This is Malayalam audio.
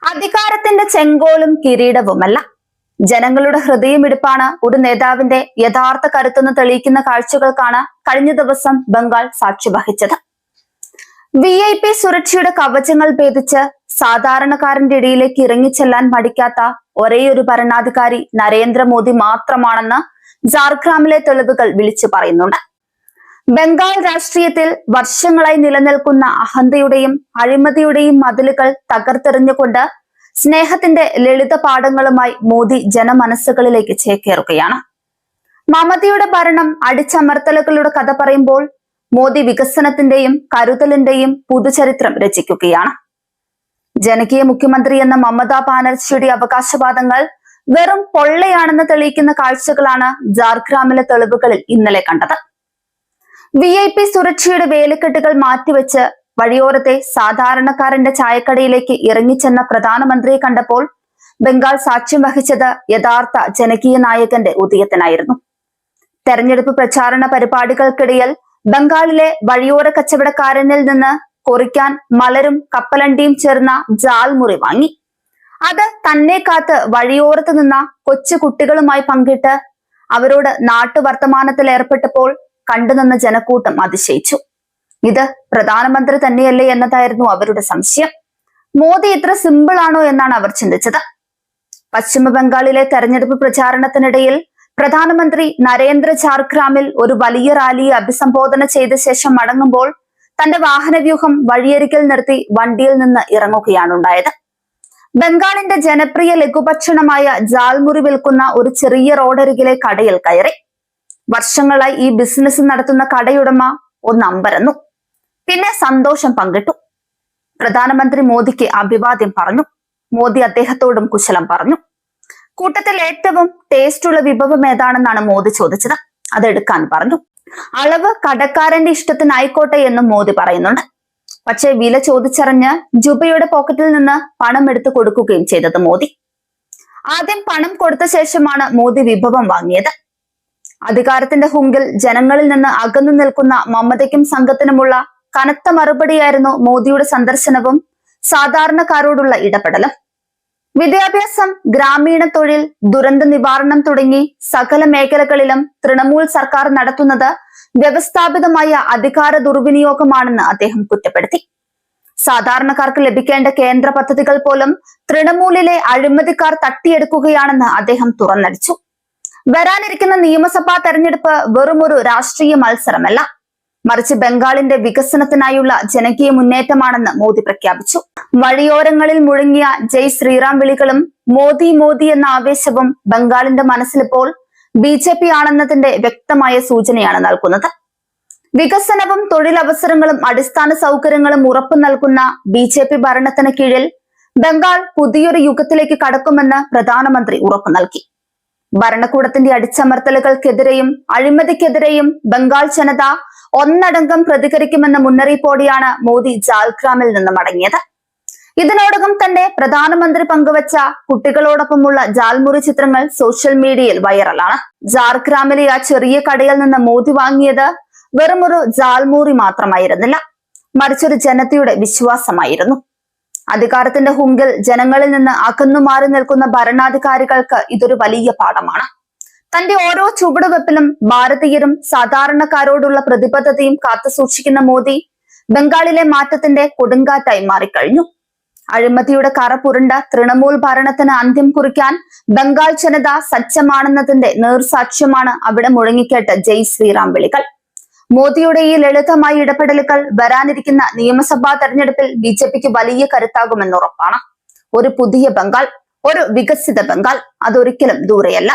അധികാരത്തിന്റെ ചെങ്കോലും കിരീടവുമല്ല, ജനങ്ങളുടെ ഹൃദയമിടിപ്പാണ് ഒരു നേതാവിന്റെ യഥാർത്ഥ കരുത്തെന്ന് തെളിയിക്കുന്ന കാഴ്ചകൾക്കാണ് കഴിഞ്ഞ ദിവസം ബംഗാൾ സാക്ഷി വഹിച്ചത്. VIP സുരക്ഷയുടെ കവചങ്ങൾ ഭേദിച്ച് സാധാരണക്കാരന്റെ ഇടയിലേക്ക് ഇറങ്ങിച്ചെല്ലാൻ മടിക്കാത്ത ഒരേയൊരു ഭരണാധികാരി നരേന്ദ്രമോദി മാത്രമാണെന്ന് ജാർഗ്രാമിലെ തെളിവുകൾ വിളിച്ചു പറയുന്നുണ്ട്. ബംഗാൾ രാഷ്ട്രീയത്തിൽ വർഷങ്ങളായി നിലനിൽക്കുന്ന അഹന്തയുടെയും അഴിമതിയുടെയും മതിലുകൾ തകർത്തെറിഞ്ഞുകൊണ്ട് സ്നേഹത്തിന്റെ ലളിത പാഠങ്ങളുമായി മോദി ജനമനസ്സുകളിലേക്ക് ചേക്കേറുകയാണ്. മമതയുടെ ഭരണം അടിച്ചമർത്തലുകളുടെ കഥ പറയുമ്പോൾ മോദി വികസനത്തിന്റെയും കരുതലിന്റെയും പുതുചരിത്രം രചിക്കുകയാണ്. ജനകീയ മുഖ്യമന്ത്രി എന്ന മമതാ ബാനർജിയുടെ അവകാശവാദങ്ങൾ വെറും പൊള്ളയാണെന്ന് തെളിയിക്കുന്ന കാഴ്ചകളാണ് ജാർഗ്രാമിലെ തെളിവുകളിൽ ഇന്നലെ കണ്ടത്. VIP സുരക്ഷയുടെ വേലിക്കെട്ടുകൾ മാറ്റിവെച്ച് വഴിയോരത്തെ സാധാരണക്കാരന്റെ ചായക്കടയിലേക്ക് ഇറങ്ങിച്ചെന്ന പ്രധാനമന്ത്രിയെ കണ്ടപ്പോൾ ബംഗാൾ സാക്ഷ്യം വഹിച്ചത് യഥാർത്ഥ ജനകീയ നായകന്റെ ഉദയത്തിനായിരുന്നു. തെരഞ്ഞെടുപ്പ് പ്രചാരണ പരിപാടികൾക്കിടയിൽ ബംഗാളിലെ വഴിയോര കച്ചവടക്കാരനിൽ നിന്ന് കൊറിക്കാൻ മലരും കപ്പലണ്ടിയും ചേർന്ന ജാൽമുറി വാങ്ങി. അത് തന്നെ കാത്ത് വഴിയോരത്ത് നിന്ന കൊച്ചു കുട്ടികളുമായി പങ്കിട്ട് അവരോട് നാട്ടുവർത്തമാനത്തിൽ ഏർപ്പെട്ടപ്പോൾ കണ്ടുനിന്ന ജനക്കൂട്ടം അതിശയിച്ചു. ഇത് പ്രധാനമന്ത്രി തന്നെയല്ലേ എന്നതായിരുന്നു അവരുടെ സംശയം. മോദി ഇത്ര സിമ്പിൾ ആണോ എന്നാണ് അവർ ചിന്തിച്ചത്. പശ്ചിമ ബംഗാളിലെ തെരഞ്ഞെടുപ്പ് പ്രചാരണത്തിനിടയിൽ പ്രധാനമന്ത്രി നരേന്ദ്ര ജാർഗ്രാമിൽ ഒരു വലിയ റാലിയെ അഭിസംബോധന ചെയ്ത ശേഷം മടങ്ങുമ്പോൾ തന്റെ വാഹനവ്യൂഹം വഴിയരികിൽ നിർത്തി വണ്ടിയിൽ നിന്ന് ഇറങ്ങുകയാണ് ഉണ്ടായത്. ബംഗാളിന്റെ ജനപ്രിയ ലഘുഭക്ഷണമായ ജാൽമുറി വിൽക്കുന്ന ഒരു ചെറിയ റോഡരികിലെ കടയിൽ കയറി. വർഷങ്ങളായി ഈ ബിസിനസ് നടത്തുന്ന കടയുടമ ഒന്ന് അമ്പരന്നു. പിന്നെ സന്തോഷം പങ്കിട്ടു. പ്രധാനമന്ത്രി മോദിക്ക് അഭിവാദ്യം പറഞ്ഞു. മോദി അദ്ദേഹത്തോടും കുശലം പറഞ്ഞു. കൂട്ടത്തിൽ ഏറ്റവും ടേസ്റ്റുള്ള വിഭവം ഏതാണെന്നാണ് മോദി ചോദിച്ചത്. അതെടുക്കാൻ പറഞ്ഞു. അളവ് കടക്കാരന്റെ ഇഷ്ടത്തിനായിക്കോട്ടെ എന്നും മോദി പറയുന്നുണ്ട്. പക്ഷേ വില ചോദിച്ചറിഞ്ഞ് ജുബയുടെ പോക്കറ്റിൽ നിന്ന് പണം എടുത്തു കൊടുക്കുകയും ചെയ്തത് മോദി. ആദ്യം പണം കൊടുത്ത ശേഷമാണ് മോദി വിഭവം വാങ്ങിയത്. അധികാരത്തിന്റെ ഹുങ്കിൽ ജനങ്ങളിൽ നിന്ന് അകന്നു നിൽക്കുന്ന മമതയ്ക്കും സംഘത്തിനുമുള്ള കനത്ത മറുപടിയായിരുന്നു മോദിയുടെ സന്ദർശനവും സാധാരണക്കാരോടുള്ള ഇടപെടലും. വിദ്യാഭ്യാസം, ഗ്രാമീണ തൊഴിൽ, ദുരന്ത നിവാരണം തുടങ്ങി സകല മേഖലകളിലും തൃണമൂൽ സർക്കാർ നടത്തുന്നത് വ്യവസ്ഥാപിതമായ അധികാര ദുർവിനിയോഗമാണെന്ന് അദ്ദേഹം കുറ്റപ്പെടുത്തി. സാധാരണക്കാർക്ക് ലഭിക്കേണ്ട കേന്ദ്ര പദ്ധതികൾ പോലും തൃണമൂലിലെ അഴിമതിക്കാർ തട്ടിയെടുക്കുകയാണെന്ന് അദ്ദേഹം തുറന്നടിച്ചു. വരാനിരിക്കുന്ന നിയമസഭാ തെരഞ്ഞെടുപ്പ് വെറുമൊരു രാഷ്ട്രീയ മത്സരമല്ല, മറിച്ച് ബംഗാളിന്റെ വികസനത്തിനായുള്ള ജനകീയ മുന്നേറ്റമാണെന്ന് മോദി പ്രഖ്യാപിച്ചു. വഴിയോരങ്ങളിൽ മുഴങ്ങിയ ജയ് ശ്രീറാം വിളികളും മോദി മോദി എന്ന ആവേശവും ബംഗാളിന്റെ മനസ്സിലിപ്പോൾ BJP ആണെന്നതിന്റെ വ്യക്തമായ സൂചനയാണ് നൽകുന്നത്. വികസനവും തൊഴിലവസരങ്ങളും അടിസ്ഥാന സൗകര്യങ്ങളും ഉറപ്പു നൽകുന്ന BJP ഭരണത്തിന് കീഴിൽ ബംഗാൾ പുതിയൊരു യുഗത്തിലേക്ക് കടക്കുമെന്ന് പ്രധാനമന്ത്രി ഉറപ്പു നൽകി. ഭരണകൂടത്തിന്റെ അടിച്ചമർത്തലുകൾക്കെതിരെയും അഴിമതിക്കെതിരെയും ബംഗാൾ ജനത ഒന്നടങ്കം പ്രതികരിക്കുമെന്ന മുന്നറിയിപ്പോടെയാണ് മോദി ജാൽഗ്രാമിൽ നിന്ന് മടങ്ങിയത്. ഇതിനോടകം തന്നെ പ്രധാനമന്ത്രി പങ്കുവച്ച കുട്ടികളോടൊപ്പമുള്ള ജാൽമുറി ചിത്രങ്ങൾ സോഷ്യൽ മീഡിയയിൽ വൈറലാണ്. ജാർഗ്രാമിലെ ആ ചെറിയ കടയിൽ നിന്ന് മോദി വാങ്ങിയത് വെറുമൊരു ജാൽമുറി മാത്രമായിരുന്നില്ല, മറിച്ചൊരു ജനതയുടെ വിശ്വാസമായിരുന്നു. അധികാരത്തിന്റെ ഹുങ്കിൽ ജനങ്ങളിൽ നിന്ന് അകന്നു മാറി നിൽക്കുന്ന ഭരണാധികാരികൾക്ക് ഇതൊരു വലിയ പാഠമാണ്. തന്റെ ഓരോ ചുവടുവെപ്പിലും ഭാരതീയരും സാധാരണക്കാരോടുള്ള പ്രതിബദ്ധതയും കാത്തുസൂക്ഷിക്കുന്ന മോദി ബംഗാളിലെ മാറ്റത്തിന്റെ കൊടുങ്കാറ്റായി മാറിക്കഴിഞ്ഞു. അഴിമതിയുടെ കറ പുരണ്ട തൃണമൂൽ ഭരണത്തിന് അന്ത്യം കുറിക്കാൻ ബംഗാൾ ജനത സജ്ജമാണെന്നതിന്റെ നേർസാക്ഷ്യമാണ് അവിടെ മുഴങ്ങിക്കേട്ട ജയ് ശ്രീറാം വിളികൾ. മോദിയുടെ ഈ ലളിതമായ ഇടപെടലുകൾ വരാനിരിക്കുന്ന നിയമസഭാ തെരഞ്ഞെടുപ്പിൽ BJPക്ക് വലിയ കരുത്താകുമെന്ന് ഉറപ്പാണ്. ഒരു പുതിയ ബംഗാൾ, ഒരു വികസിത ബംഗാൾ, അതൊരിക്കലും ദൂരെയല്ല.